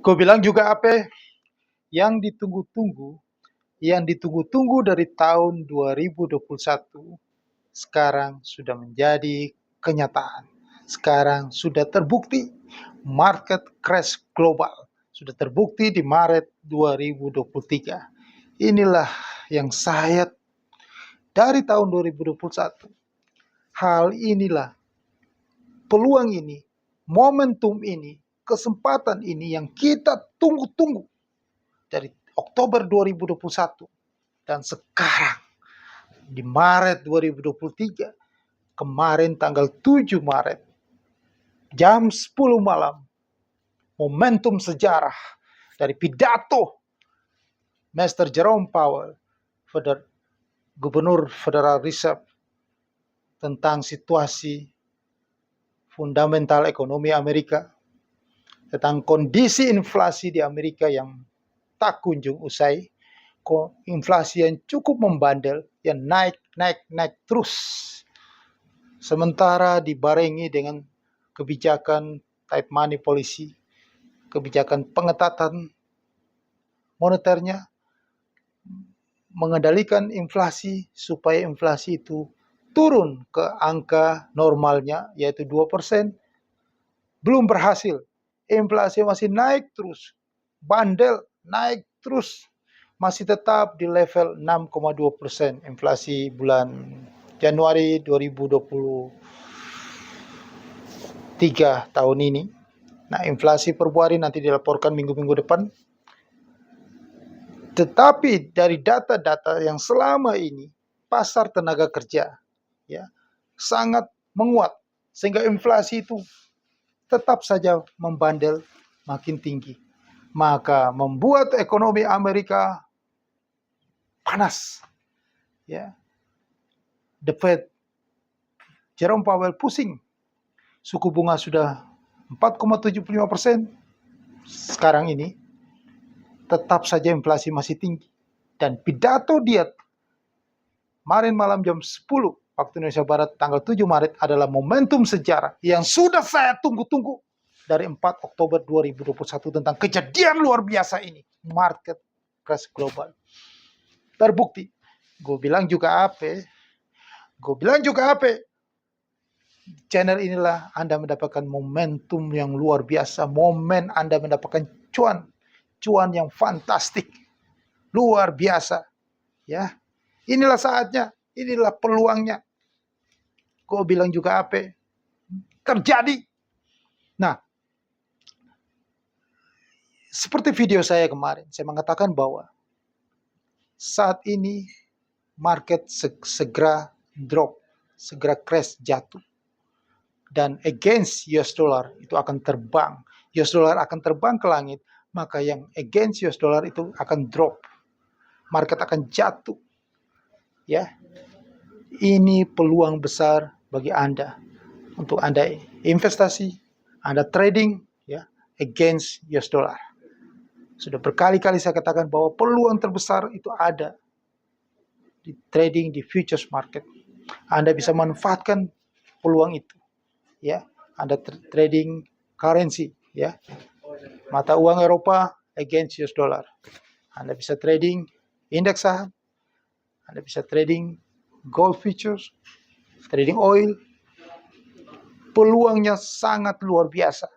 Kau bilang juga apa yang ditunggu-tunggu, dari tahun 2021 sekarang sudah menjadi kenyataan. Sekarang sudah terbukti market crash global. Sudah terbukti di Maret 2023. Inilah yang saya dari tahun 2021. Hal inilah, peluang ini, momentum ini, kesempatan ini yang kita tunggu-tunggu dari Oktober 2021 dan sekarang di Maret 2023, kemarin tanggal 7 Maret jam 10 malam, momentum sejarah dari pidato Mr. Jerome Powell, Gubernur Federal Reserve, tentang situasi fundamental ekonomi Amerika, tentang kondisi inflasi di Amerika yang tak kunjung usai, inflasi yang cukup membandel, yang naik terus. Sementara dibarengi dengan kebijakan tight money policy, kebijakan pengetatan moneternya, mengendalikan inflasi supaya inflasi itu turun ke angka normalnya, yaitu 2%, belum berhasil. Inflasi masih naik terus, bandel, naik terus, masih tetap di level 6,2% inflasi bulan Januari 2023 tahun ini. Nah, inflasi per bulan nanti dilaporkan minggu-minggu depan. Tetapi dari data-data yang selama ini pasar tenaga kerja ya sangat menguat, sehingga inflasi itu tetap saja membandel makin tinggi. Maka membuat ekonomi Amerika panas. Ya. The Fed, Jerome Powell pusing. Suku bunga sudah 4,75% sekarang ini. Tetap saja inflasi masih tinggi. Dan pidato dia kemarin malam jam 10 waktu Indonesia Barat tanggal 7 Maret adalah momentum sejarah yang sudah saya tunggu-tunggu dari 4 Oktober 2021 tentang kejadian luar biasa ini. Market crash global. Terbukti. Gue bilang juga apa? Channel inilah Anda mendapatkan momentum yang luar biasa. Momen Anda mendapatkan cuan yang fantastik. Luar biasa. Ya. Inilah saatnya. Inilah peluangnya. Gue bilang juga apa? Terjadi. Nah, seperti video saya kemarin, saya mengatakan bahwa saat ini market segera drop, segera crash, jatuh. Dan against US dollar itu akan terbang. US dollar akan terbang ke langit, maka yang against US dollar itu akan drop. Market akan jatuh. Ya. Ini peluang besar bagi Anda untuk Anda investasi, Anda trading ya against US dollar. Sudah berkali-kali saya katakan bahwa peluang terbesar itu ada di trading di futures market. Anda bisa manfaatkan peluang itu. Ya, Anda trading currency ya. Mata uang Eropa against US dollar. Anda bisa trading indeks saham. Anda bisa trading gold futures, trading oil. Peluangnya sangat luar biasa.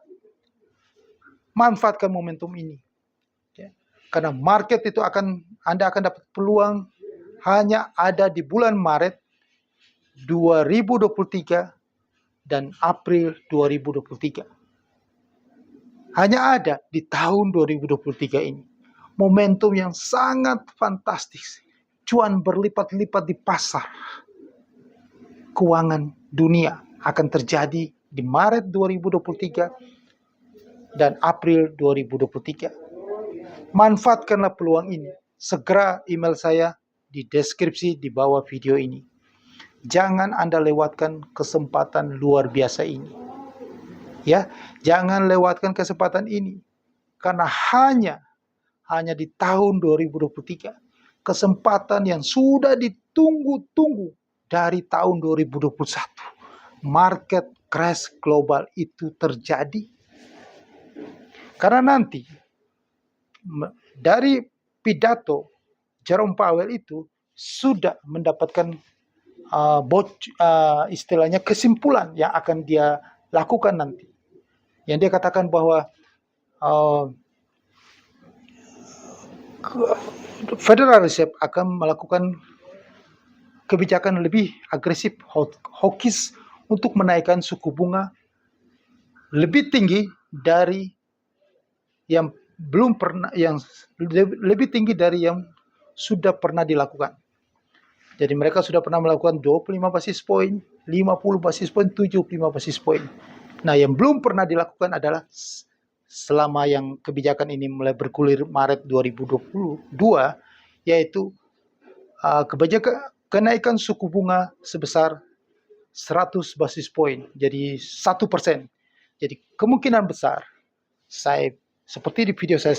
Manfaatkan momentum ini. Ya. Karena market itu Anda akan dapat peluang hanya ada di bulan Maret 2023 dan April 2023. Hanya ada di tahun 2023 ini. Momentum yang sangat fantastis. Cuan berlipat-lipat di pasar keuangan dunia akan terjadi di Maret 2023 dan April 2023. Manfaatkanlah peluang ini. Segera email saya di deskripsi di bawah video ini. Jangan Anda lewatkan kesempatan luar biasa ini. Ya, jangan lewatkan kesempatan ini. Karena hanya di tahun 2023 kesempatan yang sudah ditunggu-tunggu dari tahun 2021. Market crash global itu terjadi. Karena nanti dari pidato Jerome Powell itu sudah mendapatkan istilahnya kesimpulan yang akan dia lakukan nanti. Yang dia katakan bahwa Federal Reserve akan melakukan kebijakan lebih agresif, hawkish, untuk menaikkan suku bunga lebih tinggi dari yang belum pernah, yang lebih tinggi dari yang sudah pernah dilakukan. Jadi mereka sudah pernah melakukan 25 basis point, 50 basis point, 75 basis point. Nah, yang belum pernah dilakukan adalah selama yang kebijakan ini mulai bergulir Maret 2022, yaitu kebijakan kenaikan suku bunga sebesar 100 basis point, jadi 1%. Jadi kemungkinan besar, seperti di video saya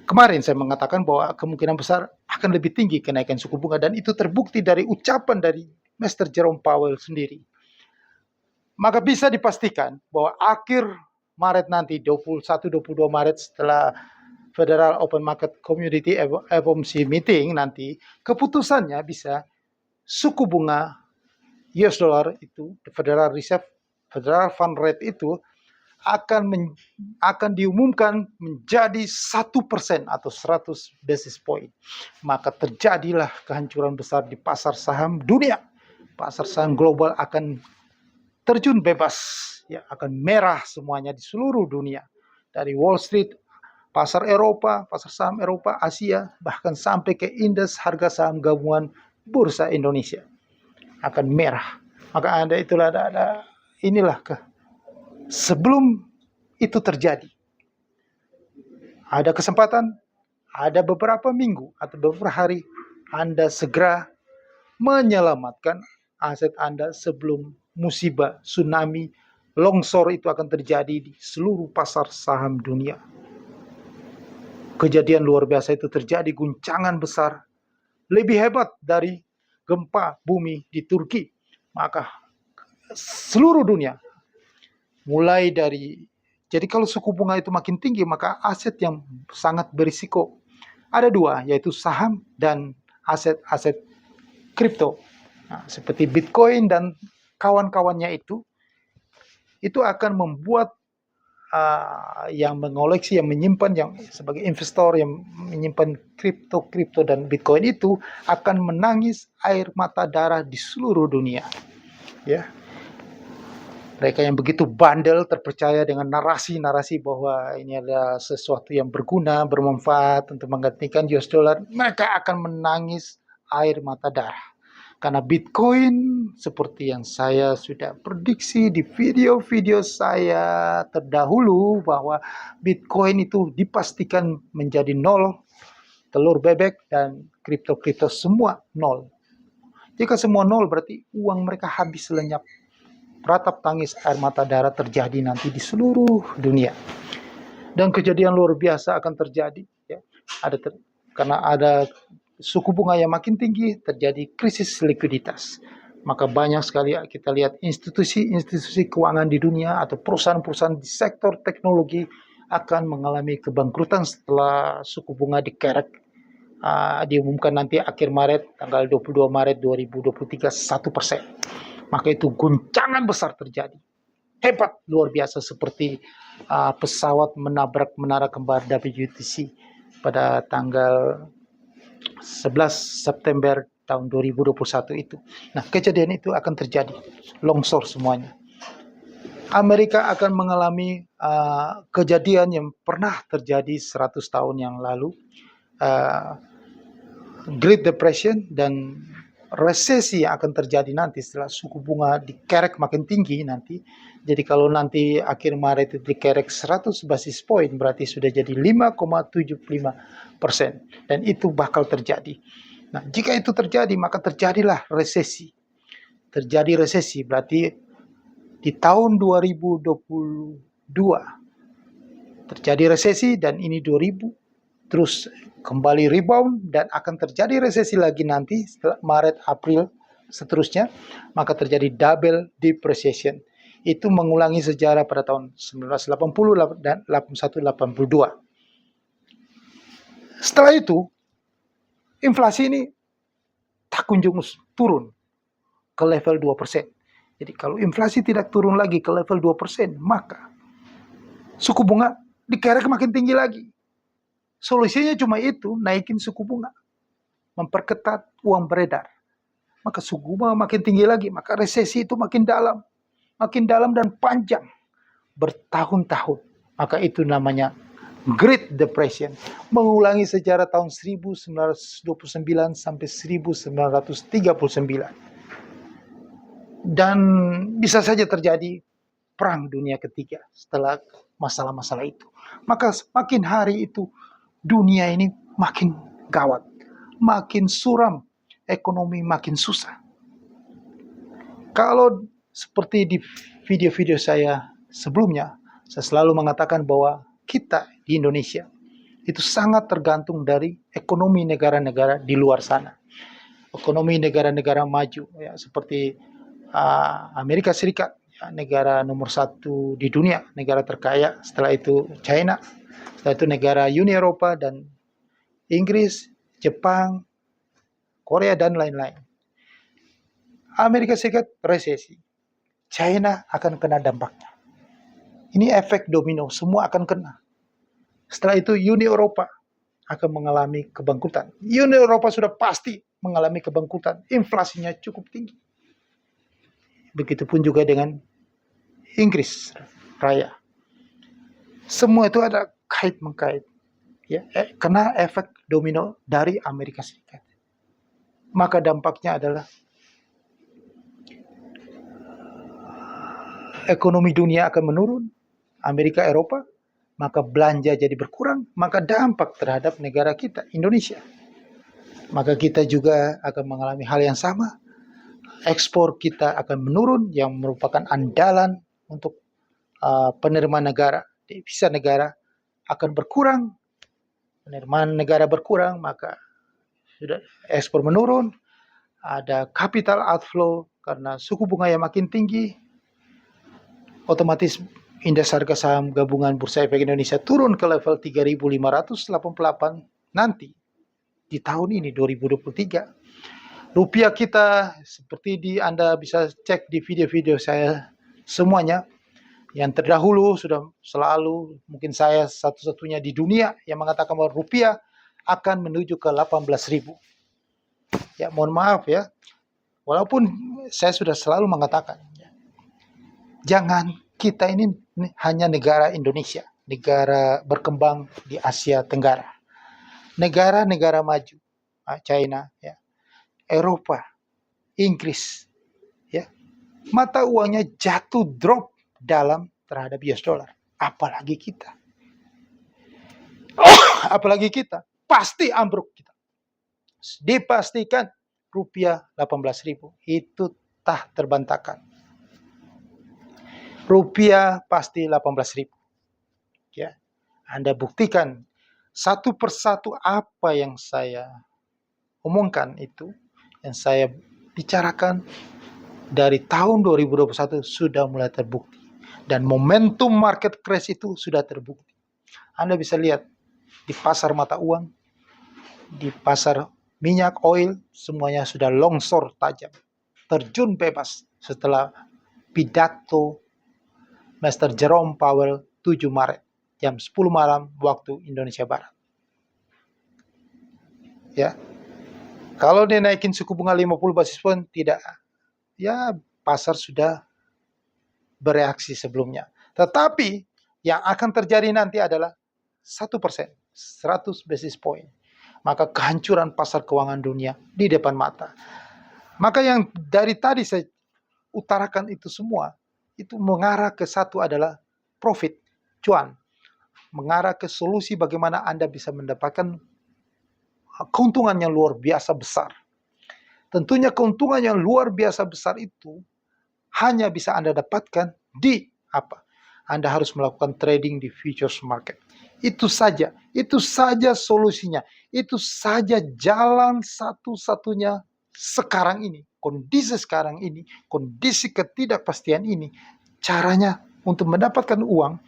kemarin saya mengatakan bahwa kemungkinan besar akan lebih tinggi kenaikan suku bunga, dan itu terbukti dari ucapan dari Mr. Jerome Powell sendiri. Maka bisa dipastikan bahwa akhir Maret nanti, 21-22 Maret, setelah Federal Open Market Community FOMC meeting nanti, keputusannya bisa suku bunga US dollar itu, Federal Reserve, Federal Fund Rate itu akan diumumkan menjadi 1% atau 100 basis point. Maka terjadilah kehancuran besar di pasar saham dunia. Pasar saham global akan terjun bebas, ya, akan merah semuanya di seluruh dunia. Dari Wall Street, pasar Eropa, pasar saham Eropa, Asia, bahkan sampai ke indeks harga saham gabungan Bursa Indonesia akan merah. Maka inilah sebelum itu terjadi, ada kesempatan, ada beberapa minggu atau beberapa hari, Anda segera menyelamatkan aset Anda sebelum musibah, tsunami, longsor itu akan terjadi di seluruh pasar saham dunia. Kejadian luar biasa itu terjadi, guncangan besar, lebih hebat dari gempa bumi di Turki. Maka seluruh dunia, mulai dari, jadi kalau suku bunga itu makin tinggi, maka aset yang sangat berisiko ada dua, yaitu saham dan aset-aset kripto. Nah, seperti Bitcoin dan kawan-kawannya itu akan membuat yang mengoleksi, yang menyimpan, yang sebagai investor yang menyimpan kripto dan Bitcoin itu akan menangis air mata darah di seluruh dunia. Ya, mereka yang begitu bandel terpercaya dengan narasi-narasi bahwa ini adalah sesuatu yang berguna, bermanfaat untuk menggantikan US dollar, mereka akan menangis air mata darah. Karena Bitcoin, seperti yang saya sudah prediksi di video-video saya terdahulu, bahwa Bitcoin itu dipastikan menjadi nol, telur bebek, dan kripto-kripto semua nol. Jika semua nol, berarti uang mereka habis lenyap. Ratap tangis air mata darah terjadi nanti di seluruh dunia. Dan kejadian luar biasa akan terjadi, ya. Karena ada suku bunga yang makin tinggi, terjadi krisis likuiditas. Maka banyak sekali kita lihat institusi-institusi keuangan di dunia atau perusahaan-perusahaan di sektor teknologi akan mengalami kebangkrutan setelah suku bunga dikerek. Diumumkan nanti akhir Maret, tanggal 22 Maret 2023, 1%. Maka itu guncangan besar terjadi. Hebat, luar biasa, seperti pesawat menabrak menara kembar WTC pada tanggal 11 September tahun 2021 itu. Nah, kejadian itu akan terjadi. Longsor semuanya. Amerika akan mengalami kejadian yang pernah terjadi 100 tahun yang lalu. Great Depression dan resesi yang akan terjadi nanti setelah suku bunga dikerek makin tinggi nanti. Jadi kalau nanti akhir Maret itu dikerek 100 basis point, berarti sudah jadi 5,75%. Dan itu bakal terjadi. Nah, jika itu terjadi, maka terjadilah resesi. Terjadi resesi berarti di tahun 2022 terjadi resesi, dan ini 2000 terus kembali rebound, dan akan terjadi resesi lagi nanti setelah Maret, April, seterusnya. Maka terjadi double depreciation. Itu mengulangi sejarah pada tahun 1980 dan 81-82. Setelah itu, inflasi ini tak kunjung turun ke level 2%. Jadi kalau inflasi tidak turun lagi ke level 2%, maka suku bunga dikerek makin tinggi lagi. Solusinya cuma itu, naikin suku bunga. Memperketat uang beredar. Maka suku bunga makin tinggi lagi, maka resesi itu makin dalam dan panjang. Bertahun-tahun. Maka itu namanya Great Depression, mengulangi sejarah tahun 1929 sampai 1939. Dan bisa saja terjadi perang dunia ketiga setelah masalah-masalah itu. Maka makin hari itu dunia ini makin gawat, makin suram, ekonomi makin susah. Kalau seperti di video-video saya sebelumnya, saya selalu mengatakan bahwa kita di Indonesia itu sangat tergantung dari ekonomi negara-negara di luar sana. Ekonomi negara-negara maju, ya, seperti Amerika Serikat, ya, negara nomor 1 di dunia, negara terkaya. Setelah itu China, setelah itu negara Uni Eropa dan Inggris, Jepang, Korea, dan lain-lain. Amerika Serikat resesi, China akan kena dampaknya. Ini efek domino, semua akan kena. Setelah itu Uni Eropa akan mengalami kebangkrutan. Uni Eropa sudah pasti mengalami kebangkrutan, inflasinya cukup tinggi. Begitupun juga dengan Inggris Raya. Semua itu ada kait-mengkait, ya, kena efek domino dari Amerika Serikat. Maka dampaknya adalah ekonomi dunia akan menurun, Amerika, Eropa, maka belanja jadi berkurang, maka dampak terhadap negara kita, Indonesia. Maka kita juga akan mengalami hal yang sama. Ekspor kita akan menurun, yang merupakan andalan untuk penerimaan negara. Devisa negara akan berkurang, penerimaan negara berkurang, maka sudah ekspor menurun, ada capital outflow karena suku bunga yang makin tinggi, otomatis indeks harga saham gabungan Bursa Efek Indonesia turun ke level 3.588 nanti di tahun ini 2023. Rupiah kita seperti Anda bisa cek di video-video saya semuanya. Yang terdahulu sudah selalu, mungkin saya satu-satunya di dunia yang mengatakan bahwa rupiah akan menuju ke 18.000. Ya, mohon maaf ya. Walaupun saya sudah selalu mengatakan, ya, jangan kita ini hanya negara Indonesia, negara berkembang di Asia Tenggara. Negara-negara maju, China, ya, Eropa, Inggris, ya, mata uangnya jatuh drop dalam terhadap US dollar. Apalagi kita. Apalagi kita. Pasti ambruk kita. Dipastikan rupiah 18.000. Itu tak terbantahkan. Rupiah pasti 18.000. Ya. Anda buktikan satu persatu apa yang saya omongkan itu, yang saya bicarakan dari tahun 2021 sudah mulai terbukti. Dan momentum market crash itu sudah terbukti. Anda bisa lihat di pasar mata uang, di pasar minyak, oil, semuanya sudah longsor tajam. Terjun bebas setelah pidato Mr. Jerome Powell 7 Maret, jam 10 malam waktu Indonesia Barat. Ya. Kalau dia naikin suku bunga 50 basis point, tidak. Ya, pasar sudah bereaksi sebelumnya. Tetapi yang akan terjadi nanti adalah 1%, 100 basis point. Maka kehancuran pasar keuangan dunia di depan mata. Maka yang dari tadi saya utarakan itu semua, itu mengarah ke satu adalah profit, cuan. Mengarah ke solusi bagaimana Anda bisa mendapatkan keuntungan yang luar biasa besar. Tentunya keuntungan yang luar biasa besar itu hanya bisa Anda dapatkan di apa? Anda harus melakukan trading di futures market. Itu saja solusinya. Itu saja jalan satu-satunya sekarang ini. Kondisi sekarang ini, kondisi ketidakpastian ini, caranya untuk mendapatkan uang,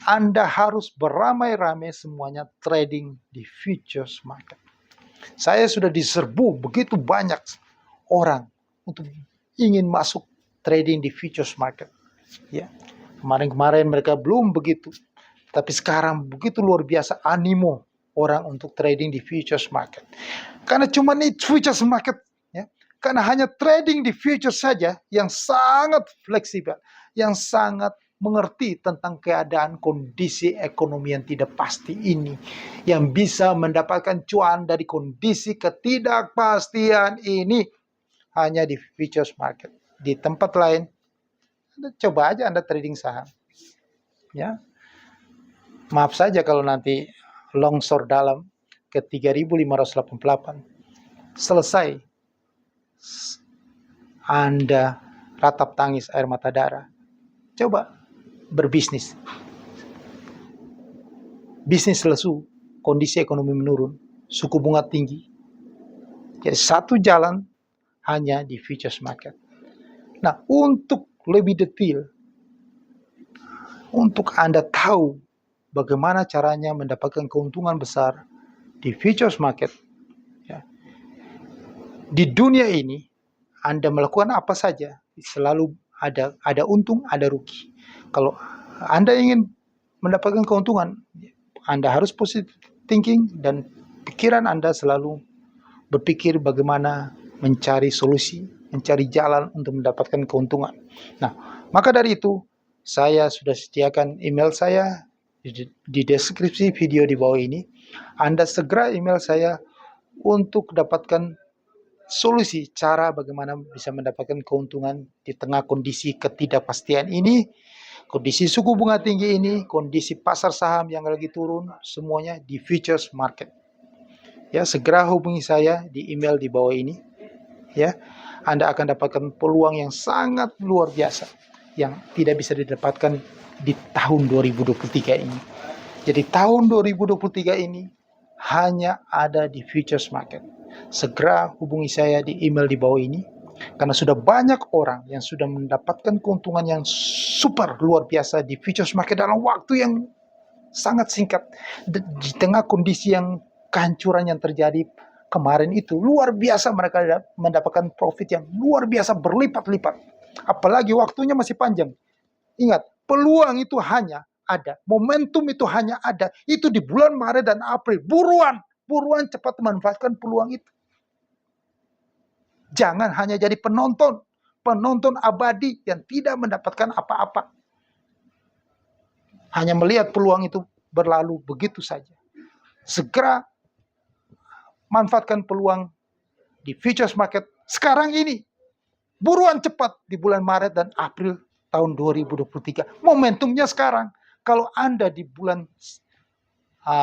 Anda harus beramai-ramai semuanya trading di futures market. Saya sudah diserbu begitu banyak orang untuk ingin masuk trading di futures market. Ya, kemarin-kemarin mereka belum begitu, tapi sekarang begitu luar biasa animo orang untuk trading di futures market. Karena cuma ini futures market, ya, karena hanya trading di futures saja yang sangat fleksibel, yang sangat mengerti tentang keadaan kondisi ekonomi yang tidak pasti ini, yang bisa mendapatkan cuan dari kondisi ketidakpastian ini hanya di futures market. Di tempat lain, coba aja Anda trading saham, ya. Maaf saja kalau nanti longsor dalam ke 3.588, selesai Anda ratap tangis air mata darah. Coba berbisnis. Bisnis lesu, kondisi ekonomi menurun, suku bunga tinggi. Jadi satu jalan hanya di futures market. Nah, untuk lebih detail, untuk Anda tahu bagaimana caranya mendapatkan keuntungan besar di futures market, ya, di dunia ini Anda melakukan apa saja selalu ada untung, ada rugi. Kalau Anda ingin mendapatkan keuntungan, Anda harus positive thinking dan pikiran Anda selalu berpikir bagaimana mencari solusi, mencari jalan untuk mendapatkan keuntungan. Nah, maka dari itu saya sudah sediakan email saya di deskripsi video di bawah ini. Anda segera email saya untuk dapatkan solusi cara bagaimana bisa mendapatkan keuntungan di tengah kondisi ketidakpastian ini, kondisi suku bunga tinggi ini, kondisi pasar saham yang lagi turun, semuanya di futures market. Ya, segera hubungi saya di email di bawah ini. Ya, Anda akan dapatkan peluang yang sangat luar biasa yang tidak bisa didapatkan di tahun 2023 ini. Jadi tahun 2023 ini hanya ada di futures market. Segera hubungi saya di email di bawah ini, karena sudah banyak orang yang sudah mendapatkan keuntungan yang super luar biasa di futures market dalam waktu yang sangat singkat. Di tengah kondisi yang kehancuran yang terjadi kemarin itu, luar biasa mereka mendapatkan profit yang luar biasa berlipat-lipat. Apalagi waktunya masih panjang. Ingat, peluang itu hanya ada, momentum itu hanya ada, itu di bulan Maret dan April. Buruan cepat memanfaatkan peluang itu. Jangan hanya jadi penonton abadi yang tidak mendapatkan apa-apa. Hanya melihat peluang itu berlalu begitu saja. Segera manfaatkan peluang di futures market sekarang ini. Buruan cepat di bulan Maret dan April tahun 2023. Momentumnya sekarang. Kalau Anda di bulan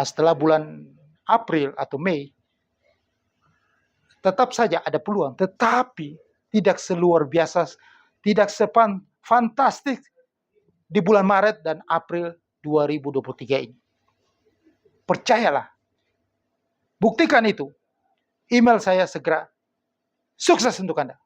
setelah bulan April atau Mei, tetap saja ada peluang, tetapi tidak seluar biasa, tidak fantastik di bulan Maret dan April 2023 ini. Percayalah. Buktikan itu. Email saya segera. Sukses untuk Anda.